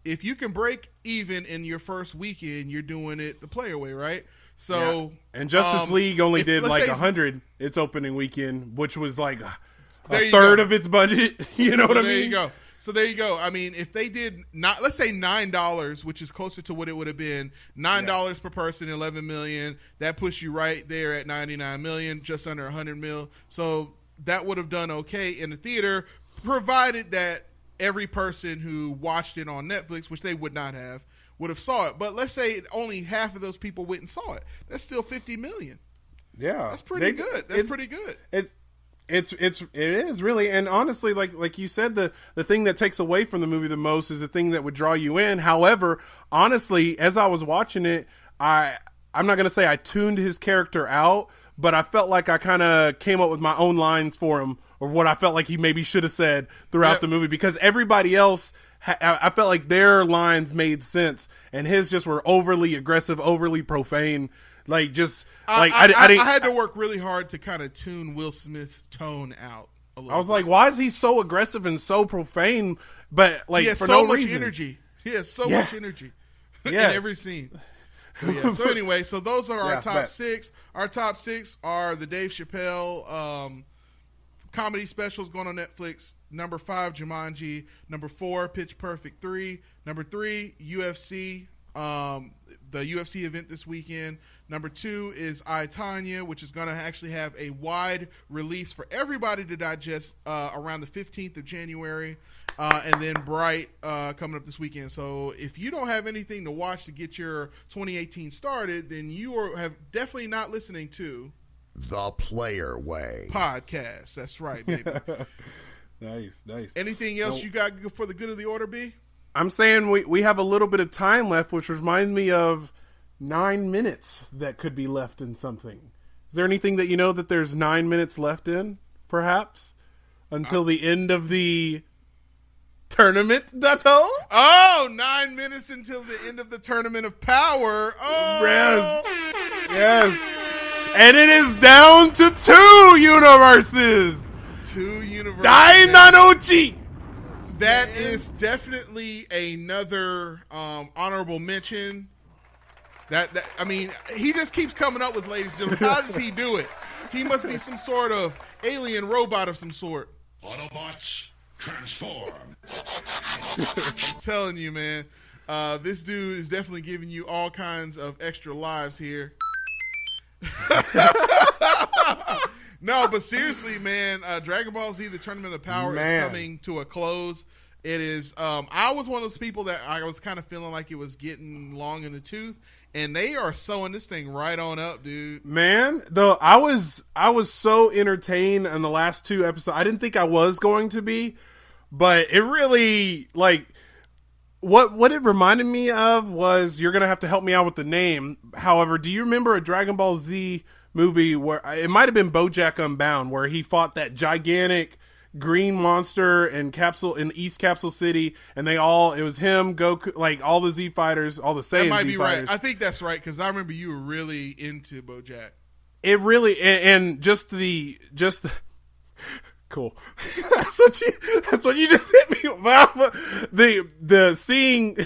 If you can break even in your first weekend, you're doing it the player way, right? So and Justice League only did like 100 its opening weekend, which was like a third of its budget. You know what I mean? There you go. So there you go. I mean, if they did not, let's say $9, which is closer to what it would have been, $9 per person, 11 million. That puts you right there at 99 million, just under 100 mil. So that would have done okay in the theater, provided that every person who watched it on Netflix, which they would not have, would have saw it. But let's say only half of those people went and saw it. That's still 50 million. Yeah, that's pretty good. That's pretty good. It is really, and honestly, like you said, the thing that takes away from the movie the most is the thing that would draw you in. However, honestly, as I was watching it, I'm not going to say I tuned his character out, but I felt like I kind of came up with my own lines for him, or what I felt like he maybe should have said throughout the movie, because everybody else, I felt like their lines made sense, and his just were overly aggressive, overly profane. Like, just like I had to work really hard to kind of tune Will Smith's tone out a little. I was like, why is he so aggressive and so profane? But like, he has for so no much reason. energy. He has so much energy in Yes. every scene. So anyway, so those are our top 6. Our top 6 are the Dave Chappelle comedy specials going on Netflix. Number 5, Jumanji. Number 4, Pitch Perfect 3. Number 3, UFC. The UFC event this weekend. Number 2 is I, Tonya, which is going to actually have a wide release for everybody to digest around the 15th of January. And then Bright coming up this weekend. So if you don't have anything to watch to get your 2018 started, then you have definitely not listening to The Player Way podcast. That's right, baby. Nice. Anything else you got for the good of the order, B? I'm saying we have a little bit of time left, which reminds me of 9 minutes that could be left in something. Is there anything that you know that there's 9 minutes left in, perhaps? Until the end of the tournament, Dato? Oh, 9 minutes until the end of the Tournament of Power. Oh, yes. And it is down to 2 universes. 2 universes. Dai Nanuchi. That is definitely another honorable mention. That I mean, he just keeps coming up with, ladies and gentlemen. How does he do it? He must be some sort of alien robot of some sort. Autobots, transform. I'm telling you, man. This dude is definitely giving you all kinds of extra lives here. No, but seriously, man, Dragon Ball Z, the Tournament of Power, is coming to a close. It is. I was one of those people that I was kind of feeling like it was getting long in the tooth, and they are sewing this thing right on up, dude. Man, though I was so entertained in the last 2 episodes. I didn't think I was going to be, but it really like what it reminded me of was, you're gonna have to help me out with the name. However, do you remember a Dragon Ball Z movie where it might have been BoJack Unbound, where he fought that gigantic green monster in East Capsule City, and it was him, Goku, like all the Z fighters, all the Saiyan That might Z be fighters. right. I think that's right, because I remember you were really into BoJack. It really, and just the cool. That's what you just hit me about. The seeing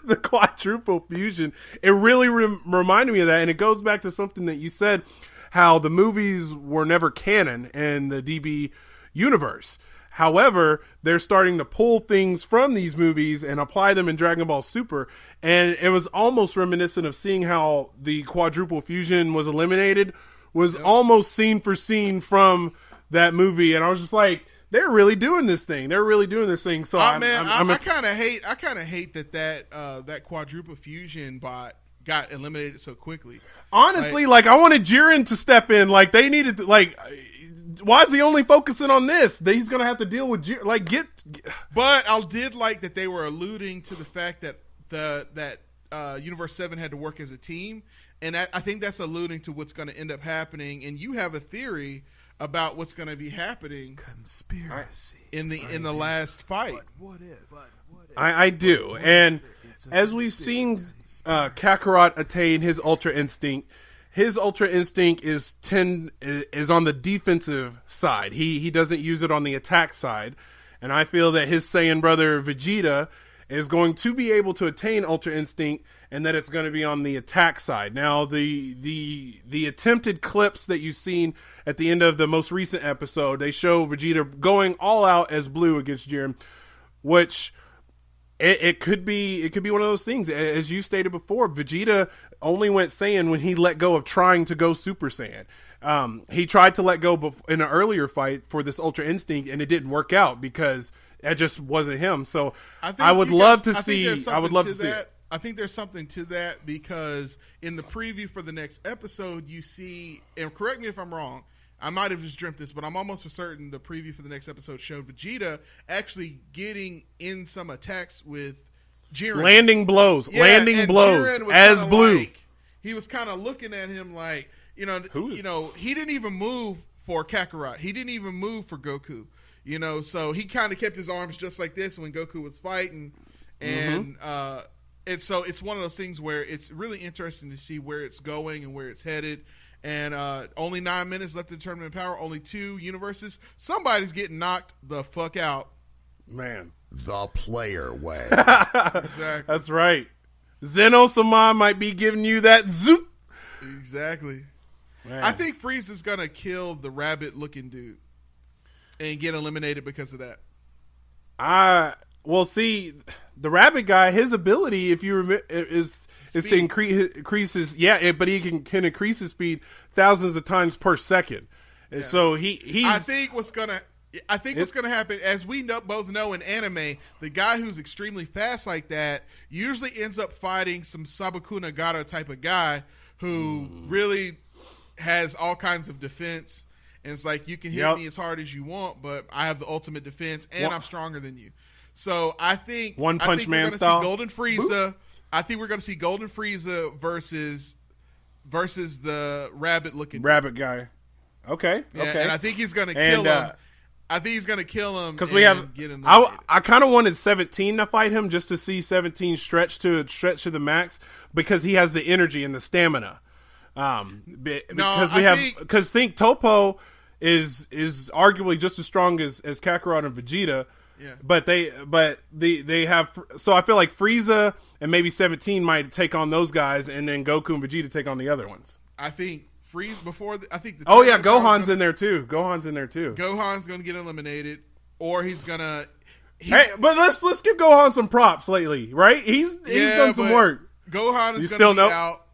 the quadruple fusion, it really reminded me of that, and it goes back to something that you said, how the movies were never canon in the DB universe. However, they're starting to pull things from these movies and apply them in Dragon Ball Super, and it was almost reminiscent of seeing how the quadruple fusion was eliminated, was almost scene for scene from that movie, and I was just like, they're really doing this thing. So I kind of hate that quadruple fusion bot got eliminated so quickly. Honestly, like I wanted Jiren to step in. Like they needed to, like, why is he only focusing on this? That he's gonna have to deal with But I did like that they were alluding to the fact that that Universe 7 had to work as a team, and I think that's alluding to what's going to end up happening. And you have a theory about what's going to be happening. Conspiracy in the last fight. What if? I do, and as we've seen Kakarot attain his Ultra Instinct. His Ultra Instinct is on the defensive side. He doesn't use it on the attack side. And I feel that his Saiyan brother Vegeta is going to be able to attain Ultra Instinct, and that it's going to be on the attack side. Now, the attempted clips that you've seen at the end of the most recent episode, they show Vegeta going all out as Blue against Jiren, which it could be one of those things. As you stated before, Vegeta only went Saiyan when he let go of trying to go Super Saiyan. He tried to let go in an earlier fight for this Ultra Instinct, and it didn't work out because that just wasn't him. So I would love to see it. I think there's something to that, because in the preview for the next episode, you see, and correct me if I'm wrong, I might have just dreamt this, but I'm almost for certain the preview for the next episode showed Vegeta actually getting in some attacks with Jiren. Landing blows Jiren was as kinda Blue. Like, he was kind of looking at him like, he didn't even move for Kakarot. He didn't even move for Goku. So he kind of kept his arms just like this when Goku was fighting, and so it's one of those things where it's really interesting to see where it's going and where it's headed. And only 9 minutes left in Tournament of Power. Only 2 universes. Somebody's getting knocked the fuck out. Man. The player way. Exactly. That's right. Zeno-sama might be giving you that zoop. Exactly. Man. I think Frieza's going to kill the rabbit-looking dude and get eliminated because of that. Well, see, the rabbit guy, his ability, if you remember, is to increase his, but he can increase his speed thousands of times per second. Yeah. So he's. I think what's gonna happen, as we both know in anime, the guy who's extremely fast like that usually ends up fighting some Sabukuna Gato type of guy who really has all kinds of defense, and it's like, you can hit me as hard as you want, but I have the ultimate defense, and I'm stronger than you. So I think One Punch Man we're style. See Golden Frieza. Boop. I think we're going to see Golden Frieza versus the rabbit guy. Okay. Yeah, okay. And I think he's going to kill him. I think he's going to kill him because we have. I kind of wanted 17 to fight him just to see 17 stretch to the max, because he has the energy and the stamina. Because think Topo is arguably just as strong as Kakarot and Vegeta. Yeah. But they have, so I feel like Frieza and maybe 17 might take on those guys, and then Goku and Vegeta take on the other ones. I think Gohan's in there too. Gohan's going to get eliminated, or he's going to. Hey, but let's give Gohan some props lately, right? He's done some work. Gohan is going to be out.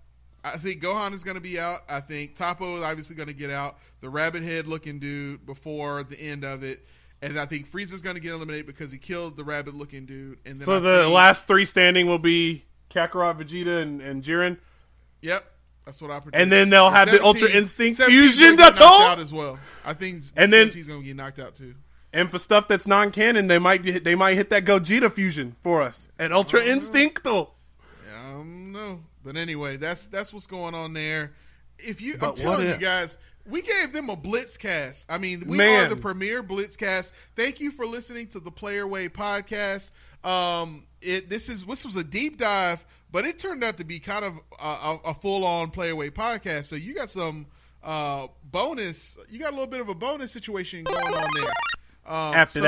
I think Gohan is going to be out. I think Toppo is obviously going to get out. The rabbit head looking dude before the end of it. And I think Frieza's going to get eliminated because he killed the rabbit-looking dude. And then so the last 3 standing will be Kakarot, Vegeta, and Jiren? Yep. That's what I predict. And then they'll have the Ultra Instinct 17's fusion. gonna get That's knocked all? out as well. I think 17's going to get knocked out too. And for stuff that's non-canon, they might hit that Gogeta fusion for us. And Ultra Instincto. I don't know. But anyway, that's what's going on there. I'm telling you guys, we gave them a Blitzcast. I mean, we are the premier Blitzcast. Thank you for listening to the Player Way podcast. This was a deep dive, but it turned out to be kind of a full-on Player Way podcast. So you got some bonus. You got a little bit of a bonus situation going on there. After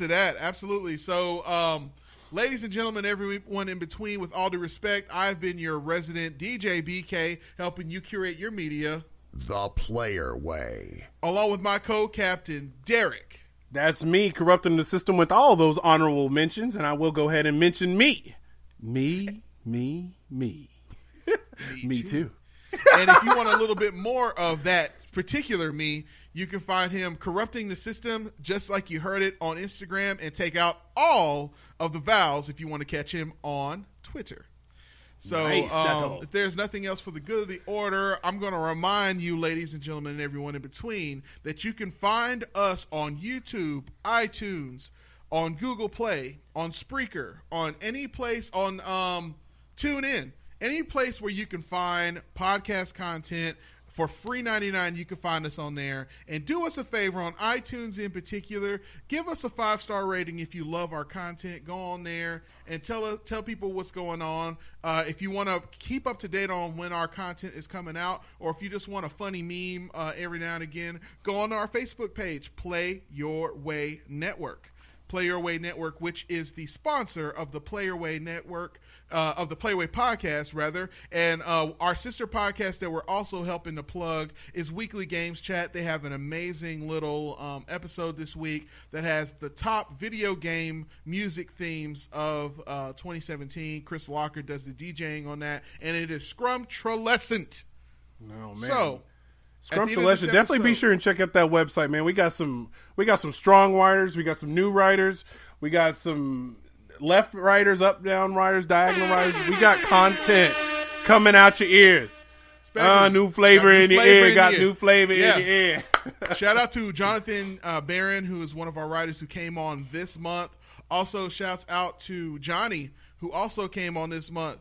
that, absolutely. So, ladies and gentlemen, everyone in between, with all due respect, I've been your resident DJ BK, helping you curate your media the Player Way, along with my co-captain Derreck. That's me, corrupting the system with all those honorable mentions, and I will go ahead and mention me. Me. Me too. And if you want a little bit more of that particular me, you can find him corrupting the system just like you heard it on Instagram, and take out all of the vowels if you want to catch him on Twitter. So nice, if there's nothing else for the good of the order, I'm going to remind you, ladies and gentlemen, and everyone in between, that you can find us on YouTube, iTunes, on Google Play, on Spreaker, on any place, on TuneIn, any place where you can find podcast content. For free $99, you can find us on there. And do us a favor, on iTunes in particular, give us a 5-star rating if you love our content. Go on there and tell people what's going on. If you want to keep up to date on when our content is coming out, or if you just want a funny meme every now and again, go on to our Facebook page, Play Your Way Network. Play Your Way Network, which is the sponsor of the Player Way Network, of the Player Way podcast, rather. And our sister podcast that we're also helping to plug is Weekly Games Chat. They have an amazing little episode this week that has the top video game music themes of 2017. Chris Locker does the DJing on that, and it is scrumptious. Oh, man. So, Scrumptious. Definitely be sure and check out that website, man. We got some strong writers, we got some new writers, we got some left writers, up down writers, diagonal writers. We got content coming out your ears. New flavor in your ear. Got new flavor in your ear. Shout out to Jonathan Barron, who is one of our writers who came on this month. Also, shouts out to Johnny, who also came on this month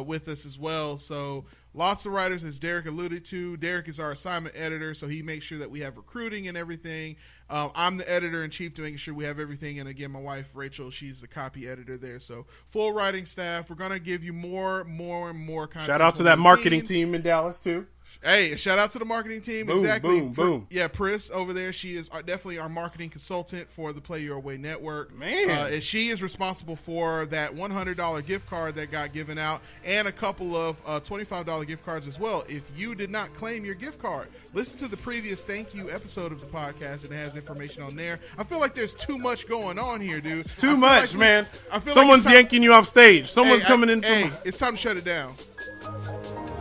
with us as well. So lots of writers, as Derreck alluded to. Derreck is our assignment editor, so he makes sure that we have recruiting and everything. I'm the editor-in-chief to making sure we have everything. And again, my wife, Rachel, she's the copy editor there. So full writing staff. We're going to give you more and more content. Shout out to that marketing team in Dallas, too. Hey, shout out to the marketing team. Boom, exactly. Boom. Yeah, Pris over there. She is definitely our marketing consultant for the Play Your Way Network. Man. And she is responsible for that $100 gift card that got given out, and a couple of $25 gift cards as well. If you did not claim your gift card, listen to the previous thank you episode of the podcast, and it has information on there. I feel like there's too much going on here, dude. It's too much, like man. Someone's yanking you off stage. Someone's coming in. It's time to shut it down.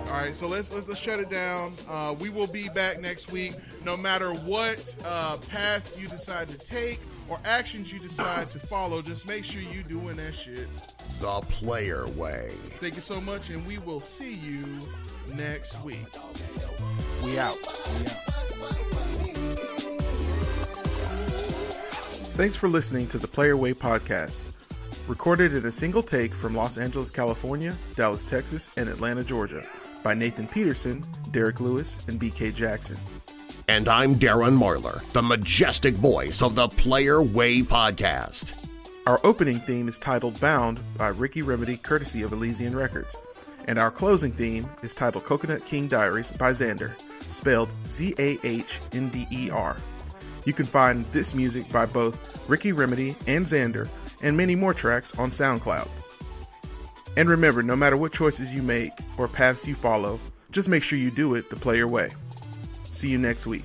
All right, so let's shut it down. We will be back next week. No matter what path you decide to take or actions you decide to follow, just make sure you're doing that shit the Player Way. Thank you so much, and we will see you next week. We out. Thanks for listening to the Player Way podcast. Recorded in a single take from Los Angeles, California, Dallas, Texas, and Atlanta, Georgia, by Nathan Peterson, Derek Lewis, and BK Jackson. And I'm Darren Marlar, the majestic voice of the Player Way podcast. Our opening theme is titled Bound by Ricky Remedy, courtesy of Elysian Records. And our closing theme is titled Coconut King Diaries by Xander, spelled Zahnder. You can find this music by both Ricky Remedy and Xander, and many more tracks on SoundCloud. And remember, no matter what choices you make or paths you follow, just make sure you do it the Player Way. See you next week.